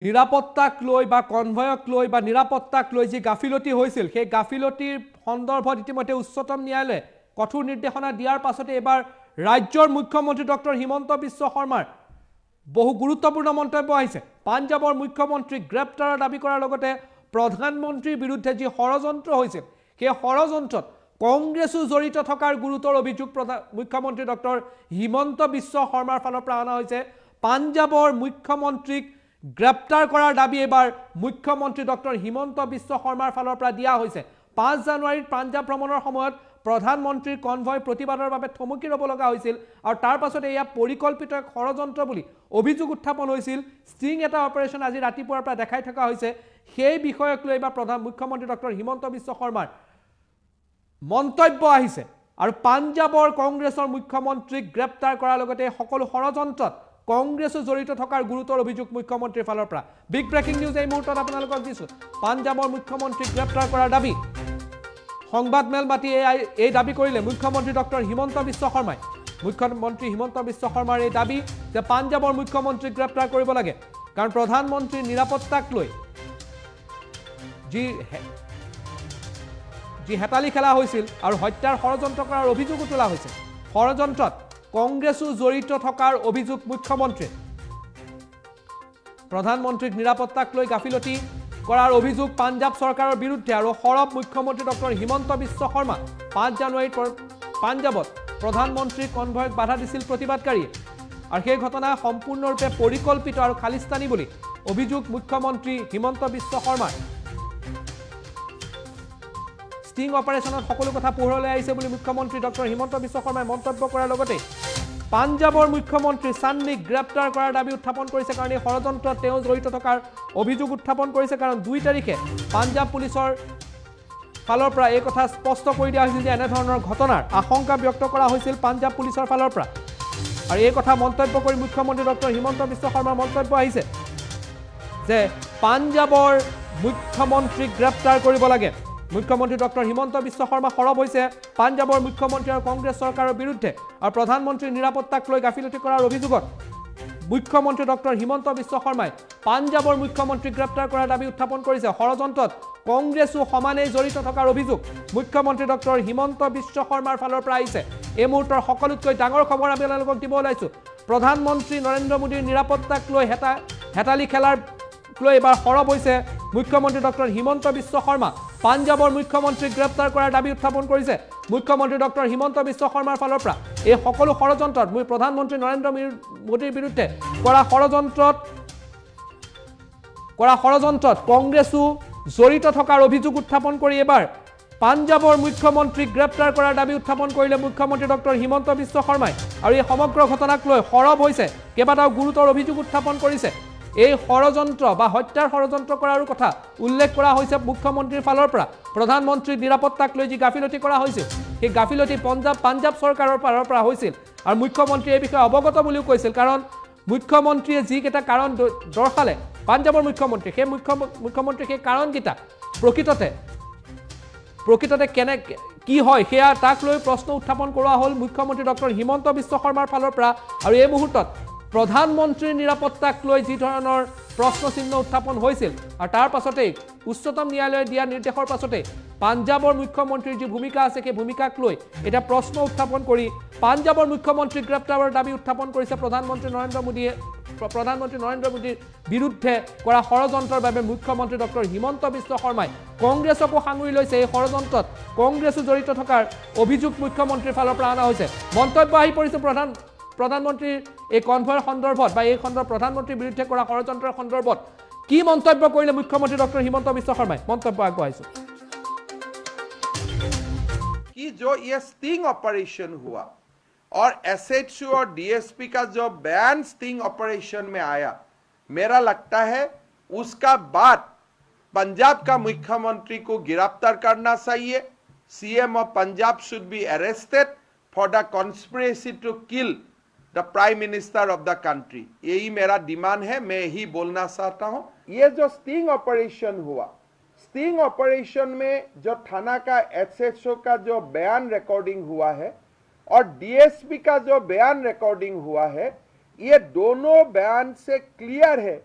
নিরাপত্তাক লৈ বা কনভয়ক লৈ বা নিরাপত্তাক লৈ যে গাফিলতি হয়েছিল সেই গাফিলতির সন্দর্ভত ইতিমধ্যে উচ্চতম ন্যায়ালয়ে কঠোর নির্দেশনা দিয়ার পাছতে এবার রাজ্যর মুখ্যমন্ত্রী ডক্টর হিমন্ত বিশ্ব শর্মার বহু গুরুত্বপূর্ণ মন্তব্য আহিছে। পাঞ্জাবৰ মুখ্যমন্ত্ৰীক গ্ৰেপ্তাৰৰ দাবী কৰাৰ লগতে প্ৰধানমন্ত্ৰীৰ বিৰুদ্ধে যি ষড়যন্ত্ৰ হৈছিল সেই ষড়যন্ত্ৰত কংগ্ৰেছো জড়িত থকাৰ গুৰুতৰ অভিযোগ মুখ্যমন্ত্ৰী ডক্টৰ হিমন্ত বিশ্ব শৰ্মাৰ ফালৰ পৰা অনা হৈছে। পাঞ্জাবৰ মুখ্যমন্ত্ৰীক গ্ৰেপ্তাৰ কৰাৰ দাবী এবাৰ মুখ্যমন্ত্ৰী ডক্টৰ হিমন্ত বিশ্ব শৰ্মাৰ ফালৰ পৰা দিয়া হৈছে। 5 জানুৱাৰীত পাঞ্জাব ভ্ৰমণৰ সময়ত প্ৰধানমন্ত্ৰীৰ কনভয় প্ৰতিবাদৰ বাবে থমকি ৰ'ব লগা হৈছিল আৰু তাৰ পাছতে এয়া পৰিকল্পিত ষড়যন্ত্ৰ বুলি অভিযোগ উত্থাপন হৈছিল। ষ্টিং এটা অপাৰেশ্যন আজি ৰাতিপুৱাৰ পৰা দেখাই থকা হৈছে। সেই বিষয়ক লৈ বা মুখ্যমন্ত্ৰী ডক্টৰ হিমন্ত বিশ্ব শৰ্মাৰ মন্তব্য আহিছে আৰু পাঞ্জাবৰ কংগ্ৰেছৰ মুখ্যমন্ত্ৰীক গ্ৰেপ্তাৰ কৰাৰ লগতে সকলো ষড়যন্ত্ৰত কংগ্ৰেছো জড়িত থকাৰ গুৰুতৰ অভিযোগ মুখ্যমন্ত্ৰীৰ ফালৰ পৰা। বিগ ব্ৰেকিং নিউজ এই মুহূৰ্তত আপোনালোকক দিছোঁ। পাঞ্জাবৰ মুখ্যমন্ত্ৰীক গ্ৰেপ্তাৰ কৰাৰ দাবী সংবাদমেল মাতি এই দাবী কৰিলে মুখ্যমন্ত্ৰী ডক্টৰ হিমন্ত বিশ্ব শৰ্মাই। মুখ্যমন্ত্ৰী হিমন্ত বিশ্ব শৰ্মাৰ এই দাবী যে পাঞ্জাবৰ মুখ্যমন্ত্ৰীক গ্ৰেপ্তাৰ কৰিব লাগে, কাৰণ প্ৰধানমন্ত্ৰীৰ নিৰাপত্তাক লৈ যি হেতালি খেলা হৈছিল আৰু হত্যাৰ ষড়যন্ত্ৰ কৰাৰ অভিযোগো তোলা হৈছে। ষড়যন্ত্ৰত কংগ্ৰেছো জড়িত থকাৰ অভিযোগ মুখ্যমন্ত্ৰীৰ। প্ৰধানমন্ত্ৰীক নিৰাপত্তাক লৈ গাফিলতি কৰাৰ অভিযোগ পাঞ্জাব চৰকাৰৰ বিৰুদ্ধে আৰু সৰব মুখ্যমন্ত্ৰী ডক্টৰ হিমন্ত বিশ্ব শৰ্মা। 5 জানুৱাৰীত পাঞ্জাবত প্ৰধানমন্ত্ৰীৰ কনভয়ক বাধা দিছিল প্ৰতিবাদকাৰীয়ে আৰু সেই ঘটনা সম্পূৰ্ণৰূপে পৰিকল্পিত আৰু খালিস্তানী বুলি অভিযোগ মুখ্যমন্ত্ৰী হিমন্ত বিশ্ব শৰ্মাৰ। ষ্টিং অপাৰেশ্যনত সকলো কথা পোহৰলৈ আহিছে বুলি মুখ্যমন্ত্ৰী ডক্টৰ হিমন্ত বিশ্ব শৰ্মাই মন্তব্য কৰাৰ লগতে পাঞ্জাবৰ মুখ্যমন্ত্ৰী চান্নীক গ্ৰেপ্তাৰ কৰাৰ দাবী উত্থাপন কৰিছে, কাৰণ এই ষড়যন্ত্ৰত তেওঁ জড়িত থকাৰ অভিযোগ উত্থাপন কৰিছে। কাৰণ 2 তাৰিখে পাঞ্জাব পুলিচৰ ফালৰ পৰা এই কথা স্পষ্ট কৰি দিয়া হৈছিল যে এনেধৰণৰ ঘটনাৰ আশংকা ব্যক্ত কৰা হৈছিল পাঞ্জাব পুলিচৰ ফালৰ পৰা। আৰু এই কথা মন্তব্য কৰি মুখ্যমন্ত্ৰী ডক্টৰ হিমন্ত বিশ্ব শৰ্মাৰ মন্তব্য আহিছে যে পাঞ্জাবৰ মুখ্যমন্ত্ৰীক গ্ৰেপ্তাৰ কৰিব লাগে। মুখ্যমন্ত্ৰী ডক্টৰ হিমন্ত বিশ্ব শৰ্মা সৰব হৈছে পাঞ্জাবৰ মুখ্যমন্ত্ৰী আৰু কংগ্ৰেছ চৰকাৰৰ বিৰুদ্ধে আৰু প্ৰধানমন্ত্ৰীৰ নিৰাপত্তাক লৈ গাফিলতি কৰাৰ অভিযোগত মুখ্যমন্ত্ৰী ডক্টৰ হিমন্ত বিশ্ব শৰ্মাই পাঞ্জাবৰ মুখ্যমন্ত্ৰীক গ্ৰেপ্তাৰ কৰাৰ দাবী উত্থাপন কৰিছে। ষড়যন্ত্ৰত কংগ্ৰেছো সমানেই জড়িত থকাৰ অভিযোগ মুখ্যমন্ত্ৰী ডক্টৰ হিমন্ত বিশ্ব শৰ্মাৰ ফালৰ পৰা আহিছে। এই মুহূৰ্তৰ সকলোতকৈ ডাঙৰ খবৰ আমি আপোনালোকক দিব ওলাইছোঁ। প্ৰধানমন্ত্ৰী নৰেন্দ্ৰ মোদীৰ নিৰাপত্তাক লৈ হেতালি খেলাৰ লৈ এবাৰ সৰব হৈছে মুখ্যমন্ত্ৰী ডক্টৰ হিমন্ত বিশ্ব শৰ্মা। পাঞ্জাবৰ মুখ্যমন্ত্ৰীক গ্ৰেপ্তাৰ কৰাৰ দাবী উত্থাপন কৰিছে মুখ্যমন্ত্ৰী ডক্টৰ হিমন্ত বিশ্ব শৰ্মাৰ ফালৰ পৰা। এই সকলো ষড়যন্ত্ৰত প্ৰধানমন্ত্ৰী নৰেন্দ্ৰ মোদীৰ বিৰুদ্ধে কৰা ষড়যন্ত্ৰত কংগ্ৰেছো জড়িত থকাৰ অভিযোগ উত্থাপন কৰি এবাৰ পাঞ্জাবৰ মুখ্যমন্ত্ৰীক গ্ৰেপ্তাৰ কৰাৰ দাবী উত্থাপন কৰিলে মুখ্যমন্ত্ৰী ডক্টৰ হিমন্ত বিশ্ব শৰ্মাই। আৰু এই সমগ্ৰ ঘটনাক লৈ সৰব হৈছে, কেইবাটাও গুৰুতৰ অভিযোগ উত্থাপন কৰিছে। এই ষড়যন্ত্ৰ বা হত্যাৰ ষড়যন্ত্ৰ কৰাৰ কথা উল্লেখ কৰা হৈছে মুখ্যমন্ত্ৰীৰ ফালৰ পৰা। প্ৰধানমন্ত্ৰীৰ নিৰাপত্তাক লৈ যি গাফিলতি কৰা হৈছিল সেই গাফিলতি পাঞ্জাব চৰকাৰৰ ফালৰ পৰা হৈছিল আৰু মুখ্যমন্ত্ৰীয়ে এই বিষয়ে অৱগত বুলিও কৈছিল। কাৰণ মুখ্যমন্ত্ৰীয়ে যিকেইটা কাৰণ দৰ্শালে পাঞ্জাবৰ মুখ্যমন্ত্ৰী, সেই মুখ্যমন্ত্ৰী সেই কাৰণকেইটা প্ৰকৃততে কি হয় সেয়া তাক লৈ প্ৰশ্ন উত্থাপন কৰোৱা হ'ল মুখ্যমন্ত্ৰী ডক্টৰ হিমন্ত বিশ্ব শৰ্মাৰ ফালৰ পৰা। আৰু এই মুহূৰ্তত প্ৰধানমন্ত্ৰীৰ নিৰাপত্তাক লৈ যি ধৰণৰ প্ৰশ্ন চিহ্ন উত্থাপন হৈছিল আৰু তাৰ পাছতেই উচ্চতম ন্যায়ালয়ে দিয়া নিৰ্দেশৰ পাছতেই পাঞ্জাবৰ মুখ্যমন্ত্ৰীৰ যি ভূমিকা আছে সেই ভূমিকাক লৈ এটা প্ৰশ্ন উত্থাপন কৰি পাঞ্জাবৰ মুখ্যমন্ত্ৰীক গ্ৰেপ্তাৰৰ দাবী উত্থাপন কৰিছে প্ৰধানমন্ত্ৰী নৰেন্দ্ৰ মোদীৰ বিৰুদ্ধে কৰা ষড়যন্ত্ৰৰ বাবে মুখ্যমন্ত্ৰী ডক্টৰ হিমন্ত বিশ্ব শৰ্মাই কংগ্ৰেছকো সাঙুৰি লৈছে। এই ষড়যন্ত্ৰত কংগ্ৰেছো জড়িত থকাৰ অভিযোগ মুখ্যমন্ত্ৰীৰ ফালৰ পৰা অনা হৈছে। মন্তব্য আহি পৰিছে প্ৰধানমন্ত্ৰীৰ এই কনভয়ৰ সন্দৰ্ভত বা এই প্ৰধানমন্ত্ৰীৰ বিৰুদ্ধে কৰা ষড়যন্ত্ৰৰ সন্দৰ্ভত কি মন্তব্য কৰিলে মুখ্যমন্ত্ৰী ডক্টৰ হিমন্ত বিশ্ব শৰ্মাই। মন্তব্য আগবঢ়াইছো कि जो ये स्टिंग ऑपरेशन हुआ और एसएचओ और डीएसपी का जो बयान स्टिंग ऑपरेशन में आया, मेरा लगता है उसका बाद पंजाब का मुख्यमंत्री को गिरफ्तार करना चाहिए। CM of Punjab should be arrested for the conspiracy to kill the prime minister of the country. यही मेरा डिमांड है, मैं यही बोलना चाहता हूं। ये जो स्टिंग ऑपरेशन हुआ, स्टिंग ऑपरेशन में जो थाना का एसएचओ का जो बयान रिकॉर्डिंग हुआ है और डीएसपी का जो बयान रिकॉर्डिंग हुआ है, ये दोनों बयान से क्लियर है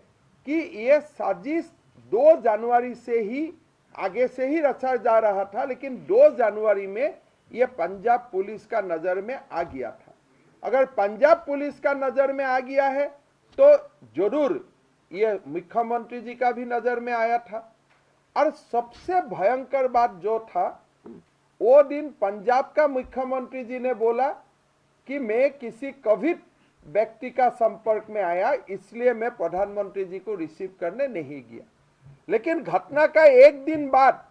कि ये साजिश 2 जनवरी से ही आगे से ही रचा जा रहा था, लेकिन 2 जनवरी में ये पंजाब पुलिस का नजर में आ गया था। अगर पंजाब पुलिस का नजर में आ गया है तो जरूर ये मुख्यमंत्री जी का भी नजर में आया था। और सबसे भयंकर बात जो था, वो दिन पंजाब का मुख्यमंत्री जी ने बोला कि मैं किसी कोविड व्यक्ति का संपर्क में आया, इसलिए मैं प्रधानमंत्री जी को रिसीव करने नहीं गया। लेकिन घटना का एक दिन बाद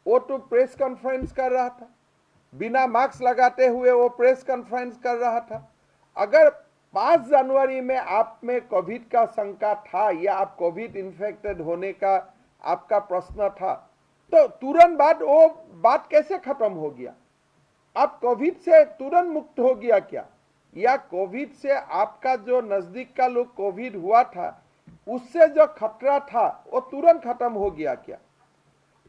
वो तो प्रेस कॉन्फ्रेंस कर रहा था, बिना मास्क लगाते हुए वो प्रेस कॉन्फ्रेंस कर रहा था। अगर 5 जनवरी में आप में कोविड का शंका था या आप कोविड इन्फेक्टेड होने का आपका प्रश्न था, तो तुरंत बाद वो बात कैसे खत्म हो गया? आप कोविड से तुरंत मुक्त हो गया क्या? या कोविड से आपका जो नजदीक का लोग कोविड हुआ था उससे जो खतरा था वो तुरंत खत्म हो गया क्या?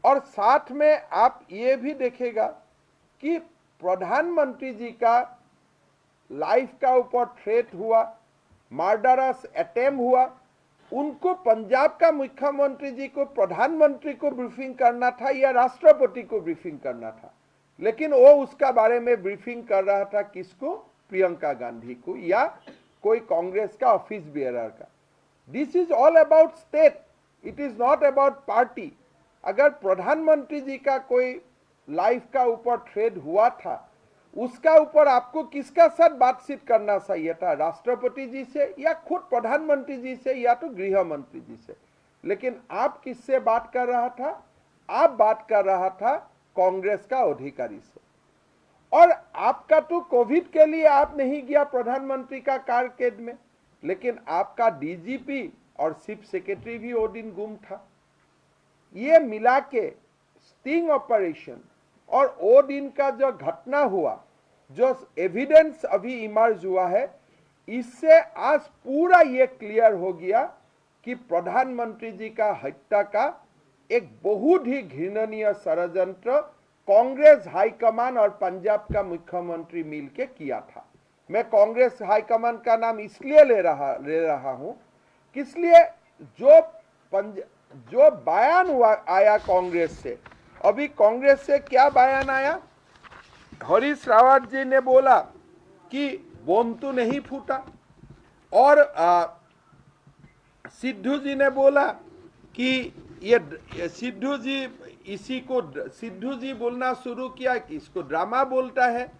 और साथ में आप ये भी देखेगा कि प्रधानमंत्री जी का लाइफ का ऊपर थ्रेट हुआ, मर्डरस अटेम्प्ट हुआ, उनको पंजाब का मुख्यमंत्री जी को प्रधानमंत्री को ब्रीफिंग करना था या राष्ट्रपति को ब्रीफिंग करना था, लेकिन वो उसका बारे में ब्रीफिंग कर रहा था किसको? प्रियंका गांधी को या कोई कांग्रेस का ऑफिस बेयरर का। This is all about state, it is not about party. अगर प्रधानमंत्री जी का कोई लाइफ का ऊपर थ्रेट हुआ था, उसका ऊपर आपको किसका साथ बातचीत करना चाहिए था? राष्ट्रपति जी से या खुद प्रधानमंत्री जी से या तो गृह मंत्री जी से। लेकिन आप किससे बात कर रहा था? आप बात कर रहा था कांग्रेस का अधिकारी से। और आपका तो कोविड के लिए आप नहीं गया प्रधानमंत्री का कारकेड में, लेकिन आपका डीजीपी और चीफ सेक्रेटरी भी वो दिन गुम था। ये मिला के स्टिंग ऑपरेशन और वो दिन का जो घटना हुआ, जो एविडेंस अभी इमर्ज हुआ है, इससे आज पूरा ये क्लियर हो गया कि प्रधानमंत्री जी का हत्या का एक बहुत ही घृणनीय षड्यंत्र कांग्रेस हाईकमान और पंजाब का मुख्यमंत्री मिलके किया था। मैं कांग्रेस हाईकमान का नाम इसलिए ले रहा हूं कि इसलिए जो बयान आया कांग्रेस से, अभी कांग्रेस से क्या बयान आया? हरीश रावत जी ने बोला कि बम तो नहीं फूटा, और सिद्धू जी ने बोला कि ये सिद्धू जी बोलना शुरू किया कि इसको ड्रामा बोलता है।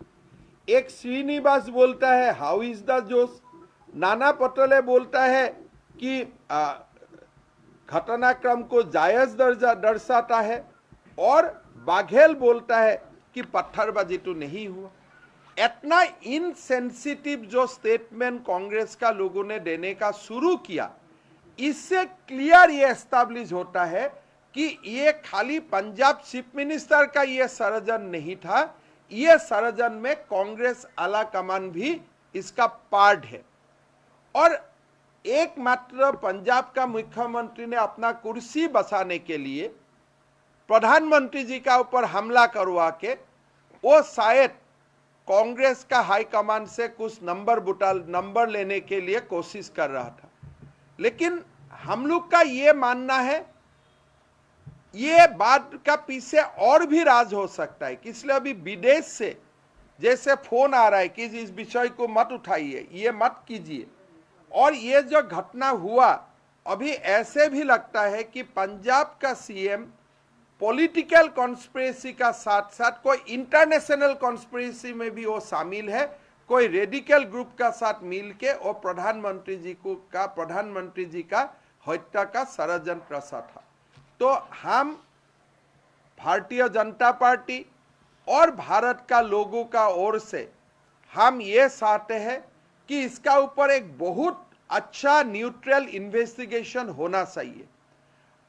एक श्रीनिवास बोलता है हाउ इज द जोश। नाना पटोले बोलता है कि घटनाक्रम को जायज दर्शाता है, और बाघेल बोलता है कि पत्थरबाजी तो नहीं हुआ। इतना इनसेंसिटिव जो स्टेटमेंट कांग्रेस का लोगों ने देने का शुरू किया, इससे क्लियर ये एस्टैब्लिश होता है कि ये खाली पंजाब चीफ मिनिस्टर का ये षड्यंत्र नहीं था, ये षड्यंत्र में कांग्रेस आला कमान भी इसका पार्ट है। और एकमात्र पंजाब का मुख्यमंत्री ने अपना कुर्सी बचाने के लिए प्रधानमंत्री जी का ऊपर हमला करवा के वो शायद कांग्रेस का हाईकमान से कुछ नंबर लेने के लिए कोशिश कर रहा था। लेकिन हम लोग का ये मानना है ये बात का पीछे और भी राज हो सकता है, इसलिए अभी विदेश से जैसे फोन आ रहा है कि इस विषय को मत उठाइए, ये मत कीजिए। और ये जो घटना हुआ, अभी ऐसे भी लगता है कि पंजाब का सीएम पॉलिटिकल कॉन्स्पिरेसी का साथ साथ कोई इंटरनेशनल कॉन्स्पिरेसी में भी वो शामिल है, कोई रेडिकल ग्रुप का साथ मिलके वो प्रधानमंत्री जी का हत्या का षड्यंत्र रचा था। तो हम भारतीय जनता पार्टी और भारत का लोगों का ओर से हम ये चाहते हैं कि इसका ऊपर एक बहुत अच्छा न्यूट्रल इन्वेस्टिगेशन होना चाहिए।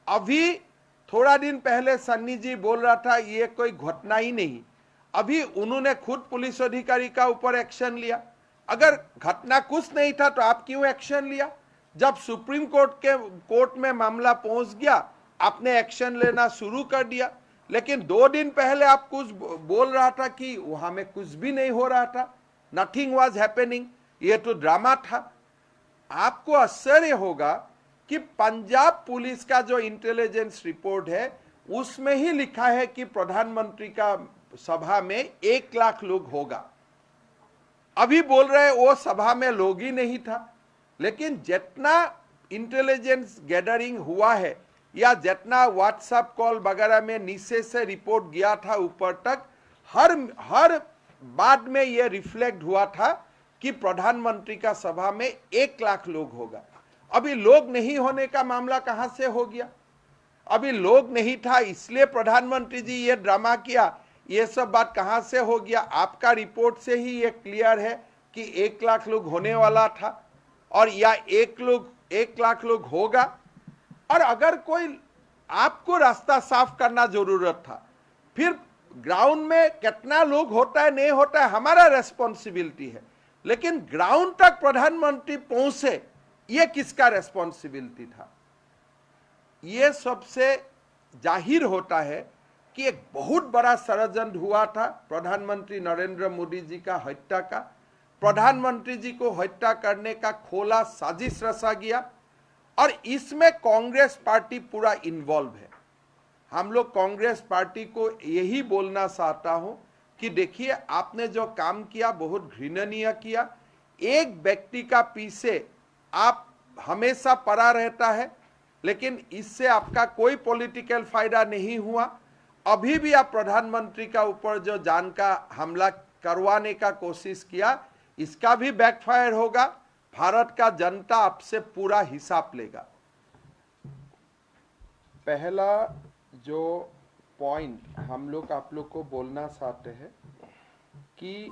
अभी थोड़ा दिन पहले सन्नी जी बोल रहा था ये कोई घटना ही नहीं, अभी उन्होंने खुद पुलिस अधिकारी का ऊपर एक्शन लिया। अगर घटना कुछ नहीं था तो आप क्यों एक्शन लिया? जब सुप्रीम कोर्ट में मामला पहुंच गया, आपने एक्शन लेना शुरू कर दिया। लेकिन 2 दिन पहले आप कुछ बोल रहा था कि वहां में कुछ भी नहीं हो रहा था, नथिंग वाज हैपनिंग, ये तो ड्रामा था। आपको आश्चर्य होगा कि पंजाब पुलिस का जो इंटेलिजेंस रिपोर्ट है उसमें ही लिखा है कि प्रधानमंत्री का सभा में 1 लाख लोग होगा। अभी बोल रहे वो सभा में लोग ही नहीं था, लेकिन जितना इंटेलिजेंस गैदरिंग हुआ है या जितना व्हाट्सएप कॉल वगैरह में नीचे से रिपोर्ट गया था ऊपर तक, हर बाद में यह रिफ्लेक्ट हुआ था कि प्रधानमंत्री का सभा में 1 लाख लोग होगा। अभी लोग नहीं होने का मामला कहां से हो गया? अभी लोग नहीं था इसलिए प्रधानमंत्री जी ये ड्रामा किया, ये सब बात कहां से हो गया? आपका रिपोर्ट से ही ये क्लियर है कि 1 लाख लोग होने वाला था और या 1 लाख लोग होगा। और अगर कोई आपको रास्ता साफ करना जरूरत था, फिर ग्राउंड में कितना लोग होता है नहीं होता है हमारा रेस्पॉन्सिबिलिटी है, लेकिन ग्राउंड तक प्रधानमंत्री पहुंचे ये किसका रेस्पॉन्सिबिलिटी था? ये सबसे जाहिर होता है कि एक बहुत बड़ा षड्यंत्र हुआ था प्रधानमंत्री नरेंद्र मोदी जी का हत्या का। प्रधानमंत्री जी को हत्या करने का खोला साजिश रचा गया और इसमें कांग्रेस पार्टी पूरा इन्वॉल्व है। हम लोग कांग्रेस पार्टी को यही बोलना चाहता हूं कि देखिए, आपने जो काम किया बहुत घृणनीय किया। एक व्यक्ति का पीछे आप हमेशा पड़ा रहता है, लेकिन इससे आपका कोई पॉलिटिकल फायदा नहीं हुआ। अभी भी आप प्रधानमंत्री का ऊपर जो जान का हमला करवाने का कोशिश किया, इसका भी बैकफायर होगा। भारत का जनता आपसे पूरा हिसाब लेगा। पहला जो पॉइंट हम लोग आप लोग को बोलना चाहते हैं कि